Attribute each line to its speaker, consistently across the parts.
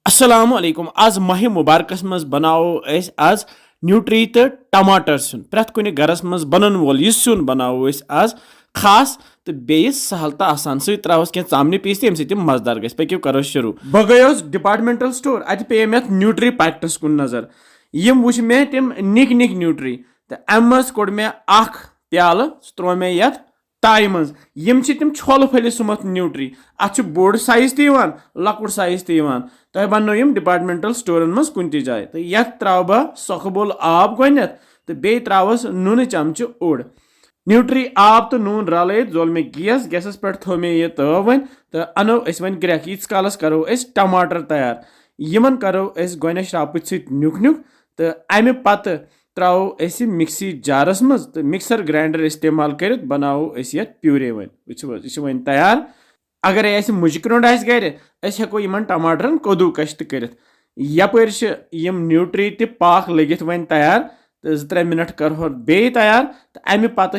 Speaker 1: अस्सलाम वालेकुम आज माह मुबारकस मज बनाओ आज न्यूट्री तो टमाटर सिन प्रत कुन गरस मज बनन वोल यह सिन बनाओ आज खास तो बेस सहल तो आसान त्रोस कह चामन पीस तम सत मजदार गो पको करो शुरू बह गयोस डिपार्टमेंटल स्टोर अत पे मे न्यूट्री पैकेट्स कुन नजर यम वुच मे तम निक निक न्यूट्री तो अम मज कोड़ मे प्याल त्रो मे यथ ताई मज यम तम छोल फलित सुमत न्यूट्री अत बोड़ साइज तक लकुट साइज तक तुम बनो यम डिपार्टमेंटल स्टोरन मज कुन जाए तो यथ त्रो बह सखबुल आब गोनथ तो बे त्रोस नून चमच ओड़ न्यूट्री आब तो नून रल जोल मे गैसस पे थो मे यह तव वन तो अनो वन ग्रेक यीस कालस करो टमाटर तैयार यमन करो गोन श्रापुत सत न्युक न्युक तो अमे पत त्रो मिक्सी जारस मज तो मिक्सर ग्राइंडर इस्तेमाल कर बनाओ ये प्यूरे वन वह वन तैयार अगर मुजक्रोंड गर हेको इन टमाटरन कदूकश कर यपर न्यूट्री ति पाक लगित वन तैयार तो 2-3 मिनट करो बे तैयार तो अमे पत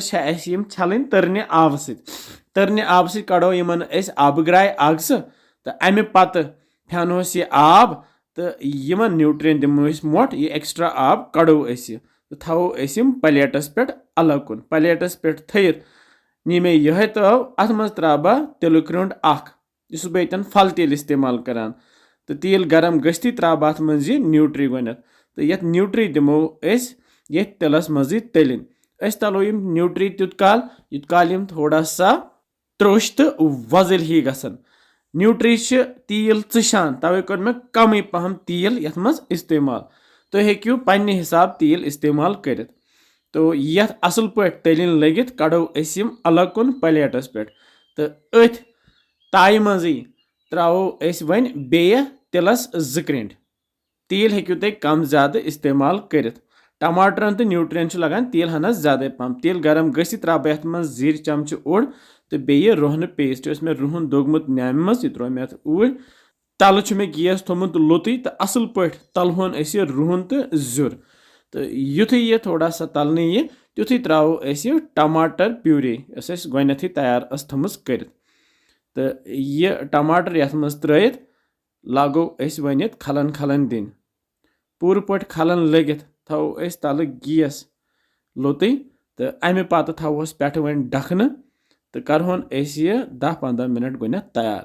Speaker 1: छलन तरने आब सत कड़ो इन आबग्राय अगस तो अमे पत फेनोस यह आब तो इन न्यूट्रियन दिमो मोट यह एक्स्ट्रा आब कड़ो तो थो प्लेटस पे अलग कुन प्लेटस पे थत नी मे यह तो अत मज त्रा बह तिल क्रोंड इस बह फल तेल इस्तेमाल करान तो तेल गरम गस्ती त्रा बह अत मज न्यूट्री गोनथ तो ये न्यूट्री दिमो ये तिलस मज तलिन तलो न्यूट्री तुत काल यम थोड़ा सा त्रोश तो वजल ही गसन न्यूट्री तेल चशान तवे कर मे कम पहम तेल यथ मज इस्तेमाल तो हेक्यू पन्ने हिसाब तेल इस्तेमाल कर तो यथ असल पे तलिन लगित कड़ो अलग कुन प्लेटस पे तो अथ ताई मज त्रो वन बे तिलस 2 क्रेंड तेल हेक्यू तुम कम ज्यादा इस्तेमाल कर टमाटरन तो न्यूट्रियन लगान तेल हना ज्यादा पहम तेल गरम गि त्रा बह अत मज 0 चमच ओड़ तो बे रुहन पेस्ट मे रुहन दोगमुत नाम मज त्रो मे अत ऊर तल मे गैस थोमुत लोतुई तो असल पे तलहोन रुहन तो जुर तो युथ यह थोड़ा सा तलने यह तुथी त्रो टमाटर प्यूरी गोनथ तैयार थमज कर तो यह टमाटर यथ मज त्रयित लागो वन खलन खलन दिन पूर पे खलन लगित थो तल गैस लोतुई तो अमे पत थोस पे वन ढखन तो करहोन 10-15 मिनट गोनथ तैयार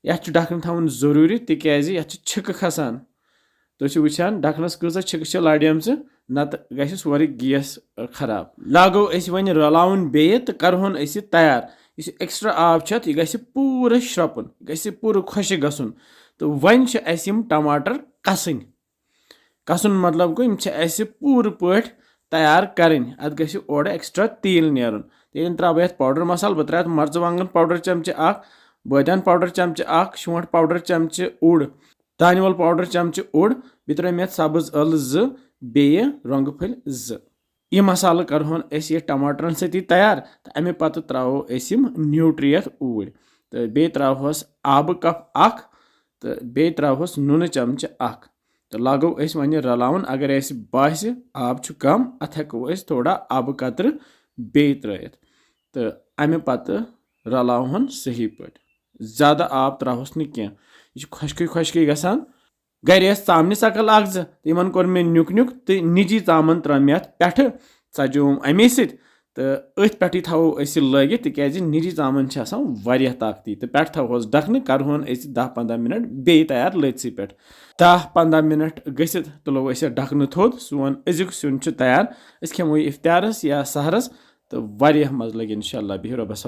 Speaker 1: यह ढखन थवन जरूरी तिकाज यह छिक खसान तुम वुचान ढखनस कज छिक लड़म नत ग सोरे गैस खराब लागो वन रलाउन बे तो करहोन तैयार इस एक्स्ट्रा आब यह गि पूरा श्रपुन गि पूरा खुश गसन तो वन टमाटर कसन मतलब गो पूर पे तैयार करें अत गि ओर एक्स्ट्रा तेल नेरन तेल त्रा बह पाउडर मसाल बह त्रा मर्चवांगन पाउडर चमच बदान पाउडर चमच शोंठ पाउडर चमच ओड़ दानवल पाउडर चमच ओड़ बे त्रा मे सब्ज अल 2 बे रंग फल 2 यह मसाल करहोन यह टमाटरन सती तैयार तो अमे पत त्रो न्यूट्री ऊर तो बे त्रोहस आब कप तो बे त्रोहस नून चमच तो लागो वन रलावन अगर बास आब कम अत हेको थोड़ा आब कतर बे त्रयित तो अमे पत रलावन सही पे ज्यादा आब त्रोहस न यह खुशकी गसान गर चामन सकल इन कोर मे न्युक न्युक तो निजी चामन त्रा मे अत पे सजोम अमे सत तो अथ पे थो लगित तिकाज निजी चामन वारिया ताकती तो पे थोस ढखन करहोन 10-15 मिनट बे तैयार लथसी पे 10-15 मिनट गसित तुलो ढखन थोद सोन अजुक सुन तैयार खेमो इफ्तारस या सहरस तो वारिया मज लगे इंशाल्लाह बिहु रब्बस